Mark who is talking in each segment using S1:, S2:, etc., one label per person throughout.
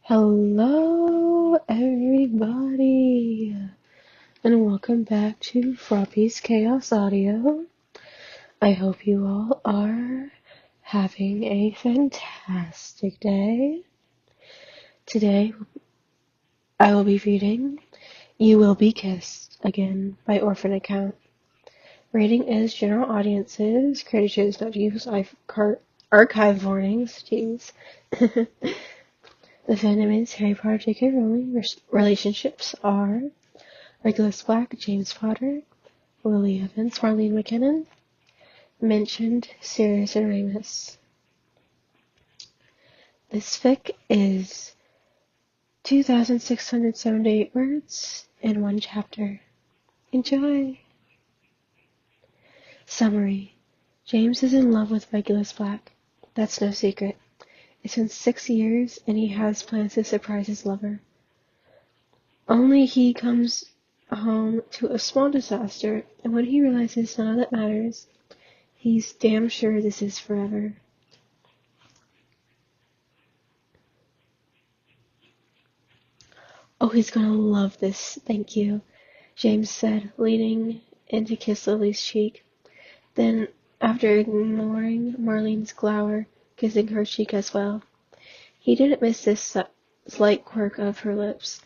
S1: Hello, everybody, and welcome back to Froppy's Chaos Audio. I hope you all are having a fantastic day. Today, I will be reading You Will Be Kissed Again by Orphan Account. Rating is general audiences. Creator chose not to use archive warnings. Jeez. The fandom is Harry Potter, J.K. Rowling. Relationships are Regulus Black, James Potter, Lily Evans, Marlene McKinnon. Mentioned Sirius and Remus. This fic is 2,678 words in one chapter. Enjoy! Summary. James is in love with Regulus Black. That's no secret. It's been 6 years, and he has plans to surprise his lover. Only he comes home to a small disaster, and when he realizes none of that matters, he's damn sure this is forever. Oh, he's gonna love this, thank you, James said, leaning in to kiss Lily's cheek. Then, after ignoring Marlene's glower, kissing her cheek as well. He didn't miss this slight quirk of her lips,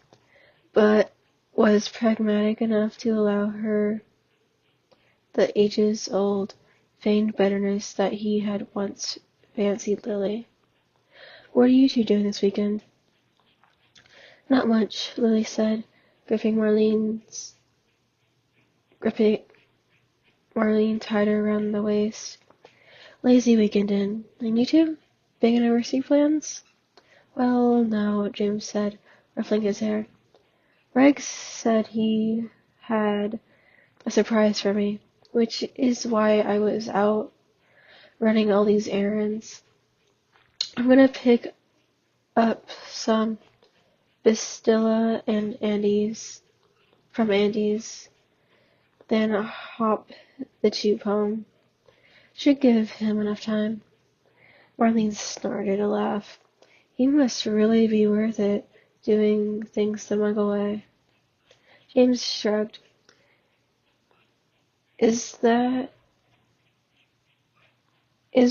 S1: but was pragmatic enough to allow her the ages-old, feigned bitterness that he had once fancied Lily. What are you two doing this weekend? Not much, Lily said, gripping Marlene tighter around the waist. Lazy weekend in. And you two? Big anniversary plans? Well, no, James said, ruffling his hair. Rex said he had a surprise for me, which is why I was out running all these errands. I'm gonna pick up some Bastilla and from Andy's, then hop the tube home. Should give him enough time. Marlene snorted a laugh. He must really be worth it, doing things the Muggle way. James shrugged. Is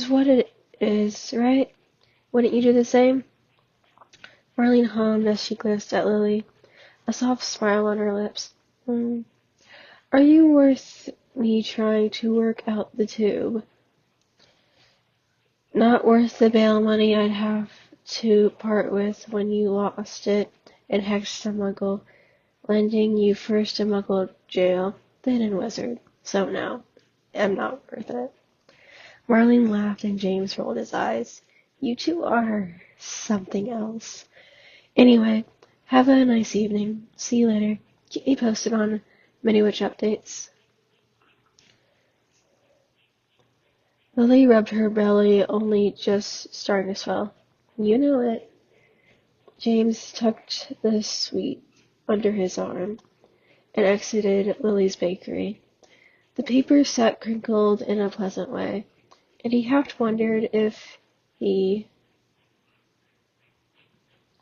S1: what it is, right? Wouldn't you do the same? Marlene hummed as she glanced at Lily, a soft smile on her lips. Are you worth me trying to work out the tube? Not worth the bail money I'd have to part with when you lost it and hexed a Muggle, landing you first in Muggle jail, then in Wizard. So no, I'm not worth it. Marlene laughed and James rolled his eyes. You two are something else. Anyway, have a nice evening. See you later. Keep me posted on Mini-Witch updates. Lily rubbed her belly, only just starting to swell. You know it. James tucked the sweet under his arm and exited Lily's bakery. The paper sat crinkled in a pleasant way, and he half wondered if he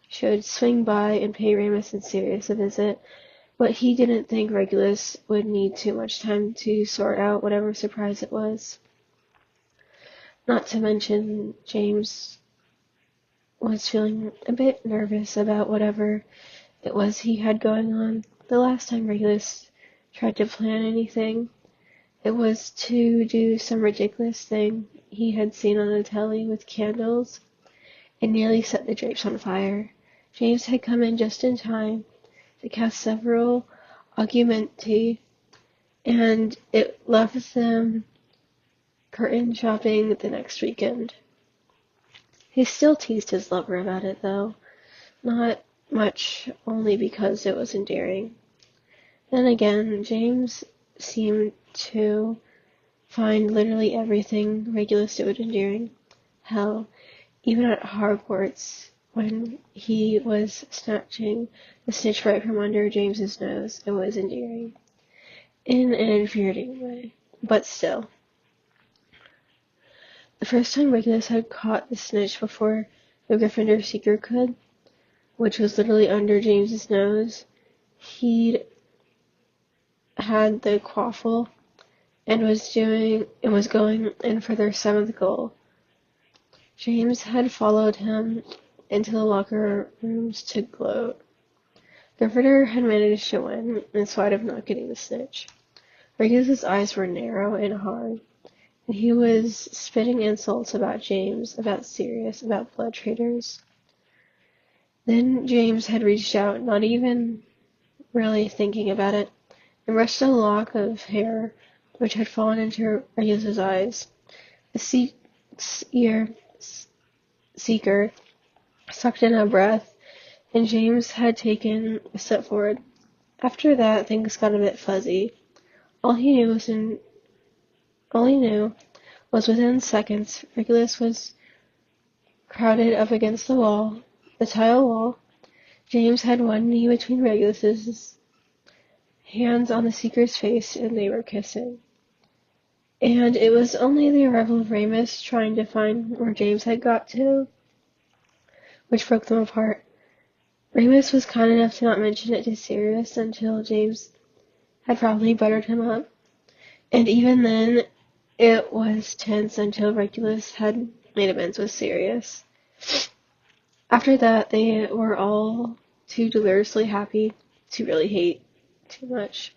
S1: should swing by and pay Remus and Sirius a visit, but he didn't think Regulus would need too much time to sort out whatever surprise it was. Not to mention, James was feeling a bit nervous about whatever it was he had going on. The last time Regulus tried to plan anything, it was to do some ridiculous thing he had seen on the telly with candles and nearly set the drapes on fire. James had come in just in time to cast several augmenti, and it left them curtain shopping the next weekend. He still teased his lover about it, though. Not much, only because it was endearing. Then again, James seemed to find literally everything Regulus did endearing. Hell, even at Hogwarts, when he was snatching the snitch right from under James's nose, it was endearing. In an infuriating way, but still. The first time Regulus had caught the snitch before the Gryffindor Seeker could, which was literally under James's nose. He'd had the quaffle and was going in for their seventh goal. James had followed him into the locker rooms to gloat. The Ritter had managed to win, in spite of not getting the snitch. Regulus's eyes were narrow and hard, and he was spitting insults about James, about Sirius, about blood traders. Then James had reached out, not even really thinking about it, and brushed a lock of hair which had fallen into Regulus's eyes. The seeker sucked in a breath, and James had taken a step forward. After that, things got a bit fuzzy. All he knew was within seconds, Regulus was crowded up against the tile wall. James had one knee between Regulus's hands on the seeker's face, and they were kissing. And it was only the arrival of Ramus trying to find where James had got to, which broke them apart. Ramus was kind enough to not mention it to Sirius until James had probably buttered him up. And even then, it was tense until Regulus had made amends with Sirius. After that, they were all too deliriously happy to really hate too much.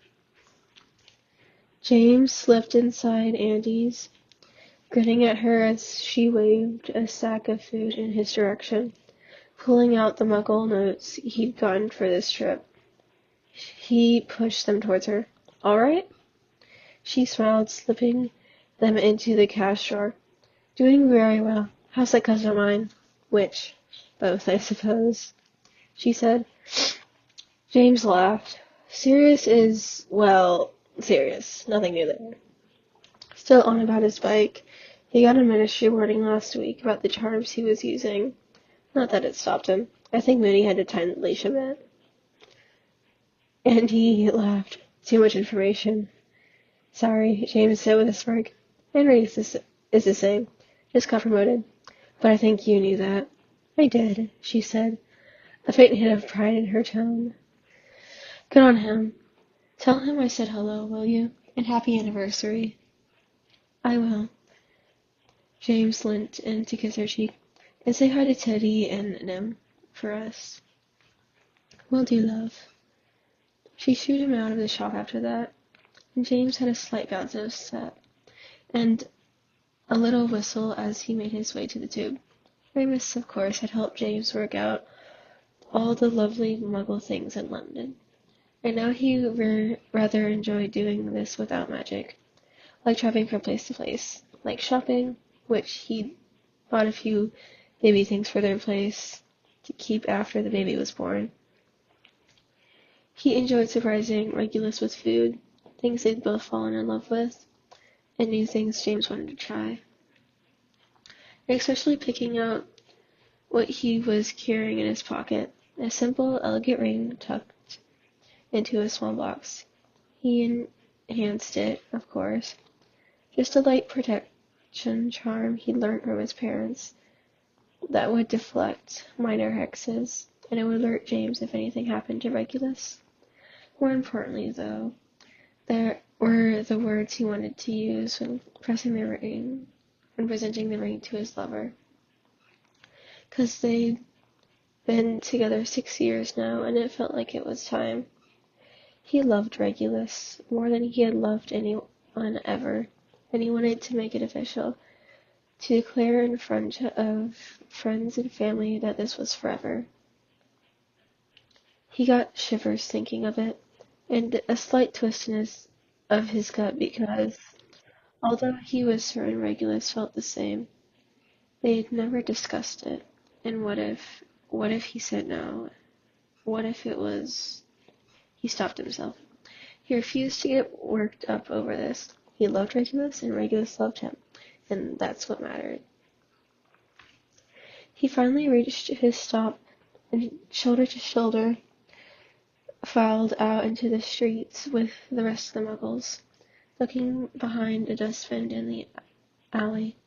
S1: James slipped inside Andy's, grinning at her as she waved a sack of food in his direction, pulling out the Muggle notes he'd gotten for this trip. He pushed them towards her. "All right?" She smiled, slipping them into the cash drawer. "Doing very well. How's that cousin of mine?" "Which?" "Both, I suppose," she said. James laughed. "Sirius is, well, serious. Nothing new there." Still on about his bike, he got a ministry warning last week about the charms he was using. Not that it stopped him. I think Moody had to tighten the leash a bit. And he laughed. "Too much information." "Sorry," James said with a smirk. "Henry is the same. Just got promoted. But I think you knew that." "I did," she said, a faint hint of pride in her tone. "Good on him. Tell him I said hello, will you? And happy anniversary." "I will." James leant in to kiss her cheek. "And say hi to Teddy and Nim for us." "Will do, love." She shooed him out of the shop after that, and James had a slight bounce of step, and a little whistle as he made his way to the tube. Ramus, of course, had helped James work out all the lovely Muggle things in London, and now he rather enjoyed doing this without magic, like traveling from place to place, like shopping, which he'd bought a few baby things for their place to keep after the baby was born. He enjoyed surprising Regulus with food, things they'd both fallen in love with, and new things James wanted to try. Especially picking out what he was carrying in his pocket, a simple, elegant ring tucked into a small box. He enhanced it, of course. Just a light protection charm he'd learned from his parents that would deflect minor hexes, and it would alert James if anything happened to Regulus. More importantly, though, there were the words he wanted to use when pressing the ring and presenting the ring to his lover. 'Cause they'd been together 6 years now, and it felt like it was time. He loved Regulus more than he had loved anyone ever, and he wanted to make it official, to declare in front of friends and family that this was forever. He got shivers thinking of it, and a slight twist of his gut because, although he was certain Regulus felt the same, they'd never discussed it. And what if he said no? What if it was... He stopped himself. He refused to get worked up over this. He loved Regulus, and Regulus loved him, and that's what mattered. He finally reached his stop, and shoulder to shoulder filed out into the streets with the rest of the Muggles, looking behind a dustbin in the alley.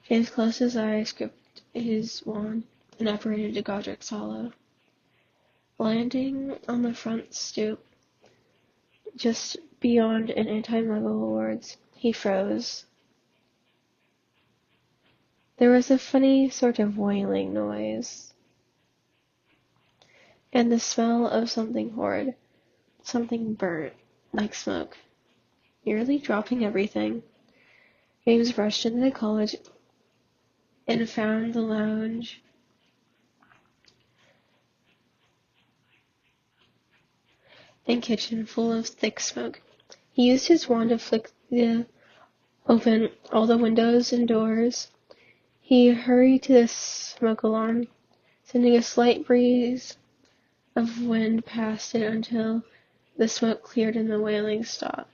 S1: James closed his eyes, gripped his wand, and operated to Godric's Hollow. Landing on the front stoop, just beyond an anti-Muggle wards, he froze. There was a funny sort of wailing noise, and the smell of something horrid, something burnt, like smoke, nearly dropping everything. James rushed into the college and found the lounge and kitchen full of thick smoke. He used his wand to flick open all the windows and doors. He hurried to the smoke alarm, sending a slight breeze of wind past it until the smoke cleared and the wailing stopped.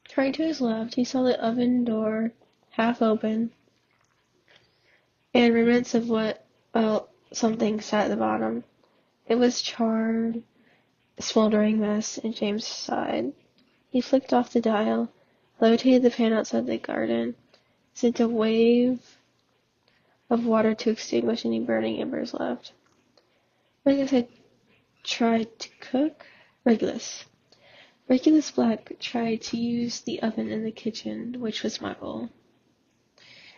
S1: Turning to his left, he saw the oven door half open, and remnants of something sat at the bottom. It was charred, smoldering mess, and James sighed. He flicked off the dial, levitated the pan outside the garden, sent a wave of water to extinguish any burning embers left. Regulus had tried to cook. Regulus Black tried to use the oven in the kitchen, which was Muggle.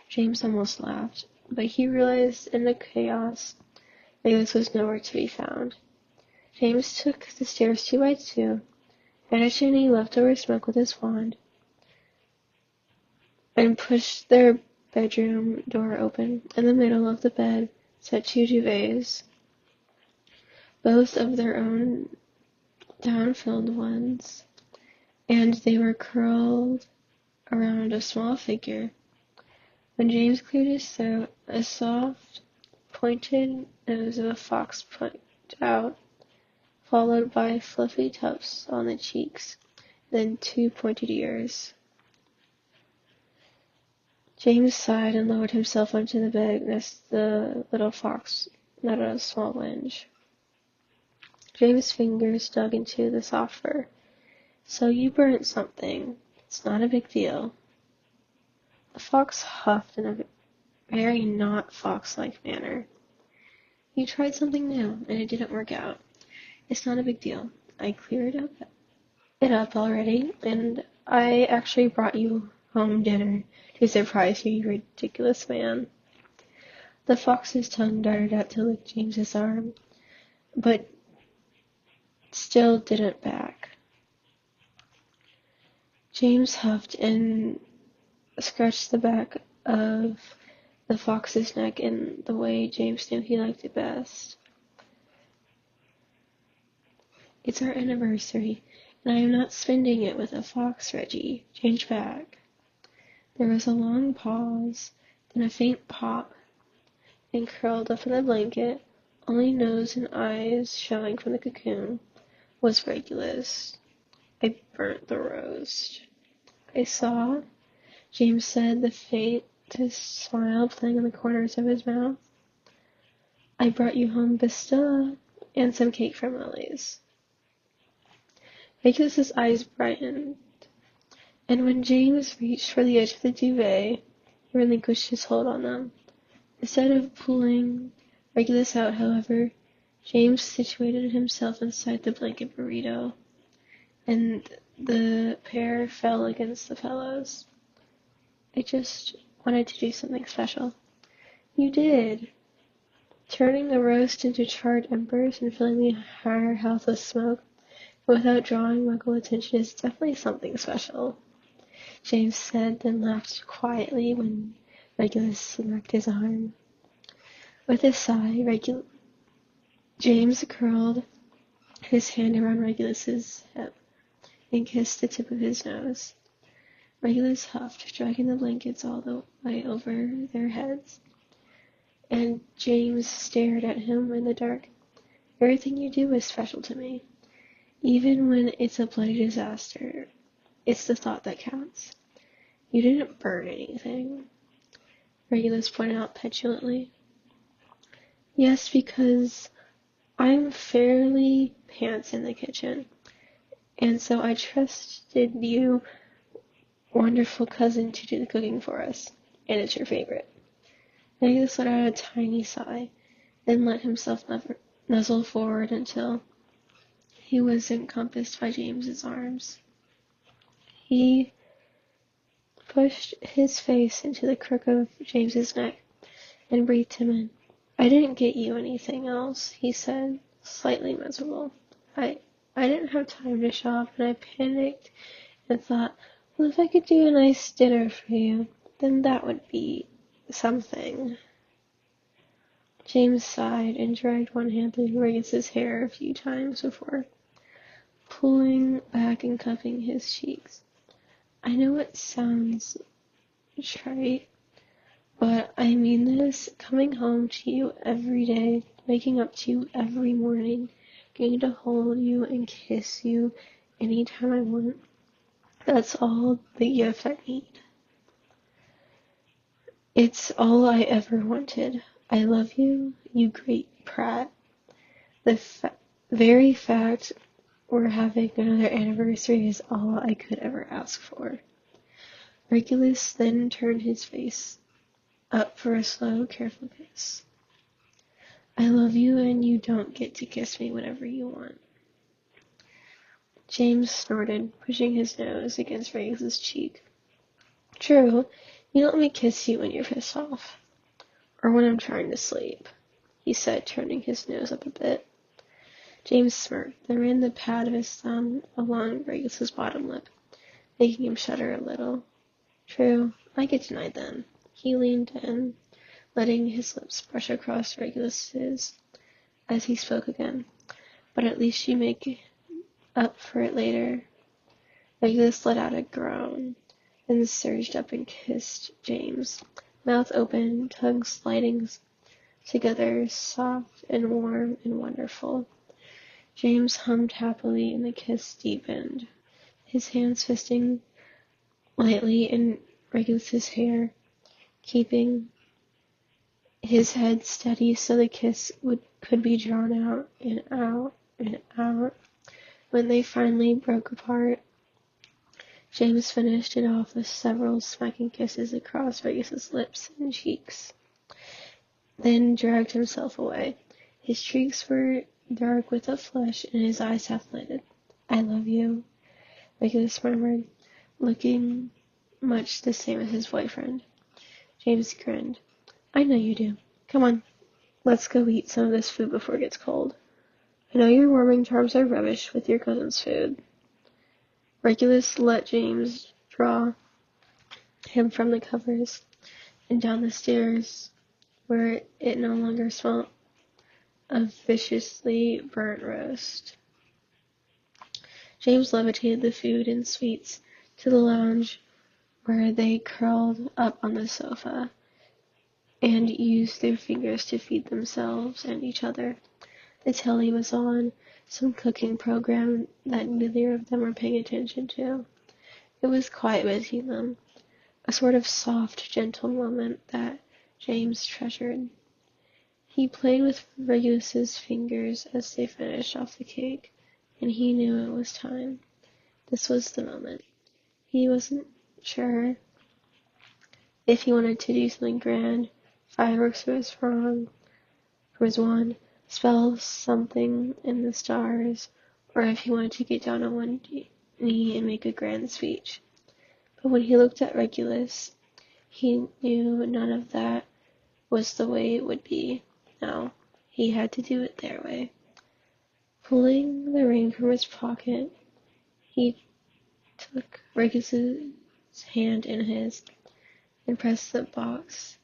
S1: James almost laughed, but he realized in the chaos Regulus was nowhere to be found. James took the stairs 2 by 2, vanished any leftover smoke with his wand, and pushed their bedroom door open. In the middle of the bed sat 2 duvets, both of their own down-filled ones, and they were curled around a small figure. When James cleared his throat, a soft, pointed nose of a fox poked out, followed by fluffy tufts on the cheeks, then 2 pointed ears. James sighed and lowered himself onto the bed next the little fox, not a small whinge. James' fingers dug into the soft fur. So you burnt something. It's not a big deal. The fox huffed in a very not fox-like manner. You tried something new, and it didn't work out. It's not a big deal. I cleared it up already, and I actually brought you home dinner to surprise you, you ridiculous man. The fox's tongue darted out to lick James's arm, but still didn't back. James huffed and scratched the back of the fox's neck in the way James knew he liked it best. It's our anniversary, and I am not spending it with a fox, Reggie. Change back. There was a long pause, then a faint pop, and curled up in the blanket, only nose and eyes showing from the cocoon, was Regulus. I burnt the roast. I saw, James said, the faintest smile playing on the corners of his mouth. I brought you home Bastilla and some cake from Lily's. Regulus's eyes brightened, and when James reached for the edge of the duvet, he relinquished his hold on them. Instead of pulling Regulus out, however, James situated himself inside the blanket burrito, and the pair fell against the pillows. I just wanted to do something special. You did. Turning the roast into charred embers and filling the entire house with smoke without drawing Muggle attention is definitely something special, James said, then laughed quietly when Regulus smacked his arm. With a sigh, James curled his hand around Regulus's hip and kissed the tip of his nose. Regulus huffed, dragging the blankets all the way over their heads, and James stared at him in the dark. Everything you do is special to me. Even when it's a bloody disaster, it's the thought that counts. You didn't burn anything, Regulus pointed out petulantly. Yes, because I'm fairly pants in the kitchen, and so I trusted you, wonderful cousin, to do the cooking for us, and it's your favorite. Regulus let out a tiny sigh. then let himself nuzzle forward until he was encompassed by James's arms. He pushed his face into the crook of James's neck and breathed him in. "I didn't get you anything else," he said, slightly miserable. I didn't have time to shop, and I panicked and thought, well, if I could do a nice dinner for you, then that would be something. James sighed and dragged one hand through Regis' hair a few times before pulling back and cupping his cheeks. "I know it sounds trite, but I mean this. Coming home to you every day, waking up to you every morning, getting to hold you and kiss you anytime I want. That's all the gift I need. It's all I ever wanted. I love you, you great Pratt. The very fact we're having another anniversary is all I could ever ask for." Regulus then turned his face up for a slow, careful kiss. "I love you, and you don't get to kiss me whenever you want." James snorted, pushing his nose against Regulus's cheek. "True, you don't let me kiss you when you're pissed off. Or when I'm trying to sleep," he said, turning his nose up a bit. James smirked, then ran the pad of his thumb along Regulus's bottom lip, making him shudder a little. "True, I get denied then." He leaned in, letting his lips brush across Regulus's as he spoke again. "But at least you make up for it later." Regulus let out a groan, then surged up and kissed James, mouth open, tongues sliding together, soft and warm and wonderful. James hummed happily, and the kiss deepened, his hands fisting lightly in Regulus's hair, keeping his head steady so the kiss could be drawn out and out and out. When they finally broke apart, James finished it off with several smacking kisses across Regulus's lips and cheeks, then dragged himself away. His cheeks were dark with a flush, and his eyes half-lighted. "I love you," Regulus murmured, looking much the same as his boyfriend. James grinned. "I know you do. Come on, let's go eat some of this food before it gets cold. I know your warming charms are rubbish with your cousin's food." Regulus let James draw him from the covers and down the stairs, where it no longer smelled of viciously burnt roast. James levitated the food and sweets to the lounge, where they curled up on the sofa and used their fingers to feed themselves and each other. The telly was on, some cooking program that neither of them were paying attention to. It was quiet between them, a sort of soft, gentle moment that James treasured. He played with Regulus's fingers as they finished off the cake, and he knew it was time. This was the moment. He wasn't sure if he wanted to do something grand, fireworks from his wand, spell something in the stars, or if he wanted to get down on one knee and make a grand speech. But when he looked at Regulus, he knew none of that was the way it would be. No, he had to do it their way. Pulling the ring from his pocket, he took Regulus's hand in his and pressed the box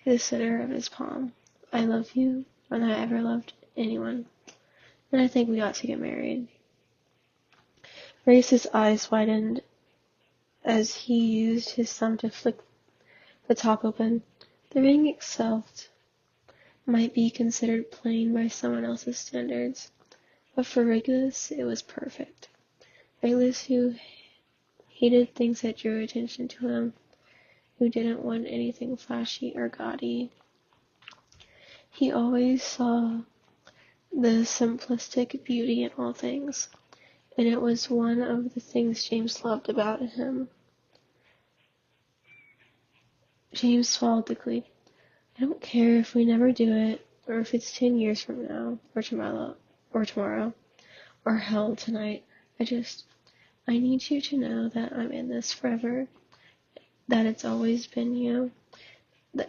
S1: to the center of his palm. "I love you more than I ever loved anyone, and I think we ought to get married." Regulus's eyes widened as he used his thumb to flick the top open. The ring itself might be considered plain by someone else's standards, but for Regulus it was perfect. Regulus, who hated things that drew attention to him, who didn't want anything flashy or gaudy. He always saw the simplistic beauty in all things, and it was one of the things James loved about him. James swallowed quickly. "I don't care if we never do it. or if it's 10 years from now, or tomorrow, or hell tonight, I need you to know that I'm in this forever, that it's always been you,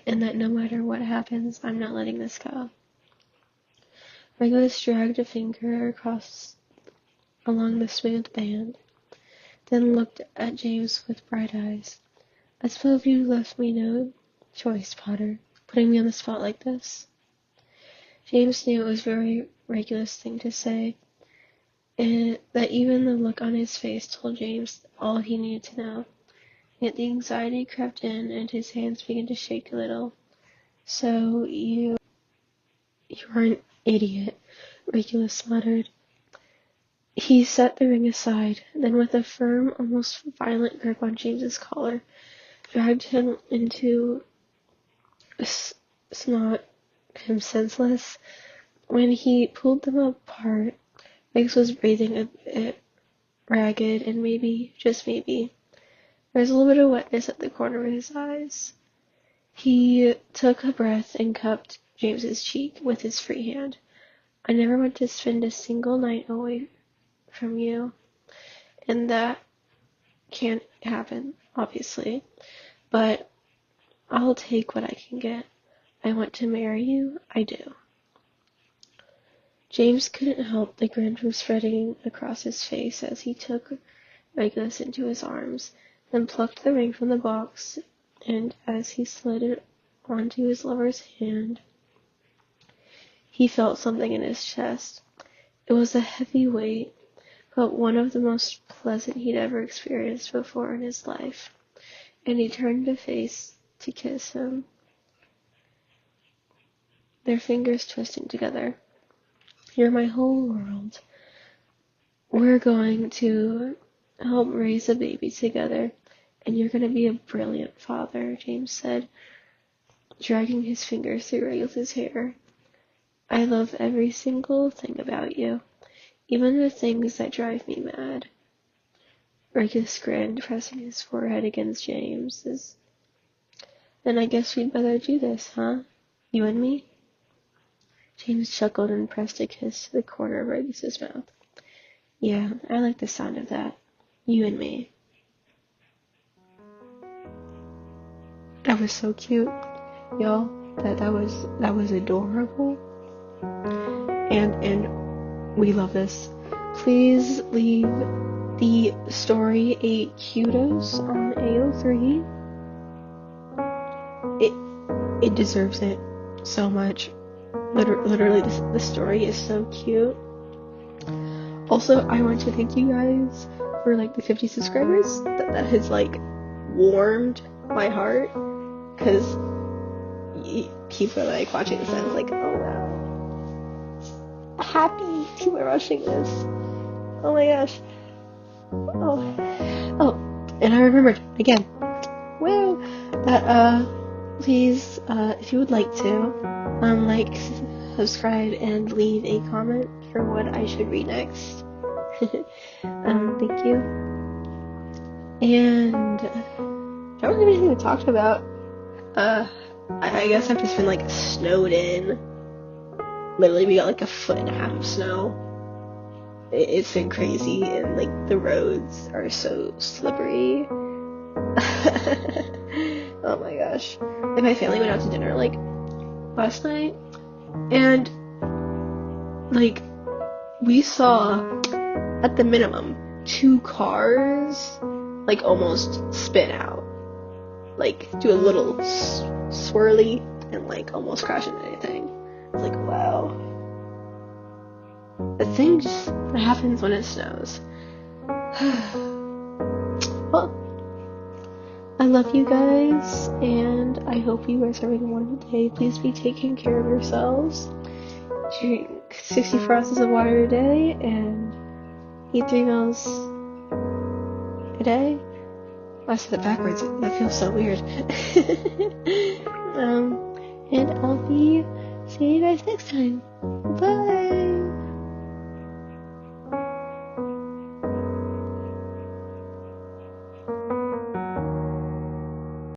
S1: and that no matter what happens, I'm not letting this go. Regulus dragged a finger across along the smooth band, then looked at James with bright eyes. I suppose you left me no choice, Potter, putting me on the spot like this. James knew it was a very Regulus thing to say, and that even the look on his face told James all he needed to know. Yet the anxiety crept in, and his hands began to shake a little. So you're an idiot, Regulus muttered. He set the ring aside, then with a firm, almost violent grip on James's collar, dragged him into snot him senseless. When he pulled them apart, Riggs was breathing a bit ragged, and maybe, just maybe, there was a little bit of wetness at the corner of his eyes. He took a breath and cupped James's cheek with his free hand. I never want to spend a single night away from you, and that can't happen, obviously, but I'll take what I can get. I want to marry you, I do. James couldn't help the grin from spreading across his face as he took Regulus into his arms, then plucked the ring from the box, and as he slid it onto his lover's hand, he felt something in his chest. It was a heavy weight, but one of the most pleasant he'd ever experienced before in his life, and he turned to face to kiss him, their fingers twisting together. You're my whole world. We're going to help raise a baby together, and you're going to be a brilliant father, James said, dragging his fingers through Regulus's hair. I love every single thing about you, even the things that drive me mad. Regulus grinned, pressing his forehead against James's. Then I guess we'd better do this, huh? You and me? James chuckled and pressed a kiss to the corner of Regulus's mouth. Yeah, I like the sound of that. You and me. That was so cute, y'all. That was adorable. And we love this. Please leave the story a kudos on AO3. It deserves it so much. Literally, the story is so cute. Also, I want to thank you guys for the 50 subscribers. That has warmed my heart, because people are watching this and I was oh wow, happy people are watching this. Oh my gosh. Oh, and I remembered again. Wow, that please, if you would like to, subscribe, and leave a comment for what I should read next. Thank you. And I don't have anything to talk about. I guess I've just been snowed in. Literally, we got 1.5 feet of snow. It's been crazy, and the roads are so slippery. Oh my gosh. My family went out to dinner last night, and we saw at the minimum 2 cars almost spin out, do a little swirly and almost crash into anything. It's wow. The thing just happens when it snows. Well, I love you guys, and I hope you guys are having a wonderful day. Please be taking care of yourselves. Drink 64 ounces of water a day, and eat 3 meals a day. I said that backwards. That feels so weird. And I'll be seeing you guys next time.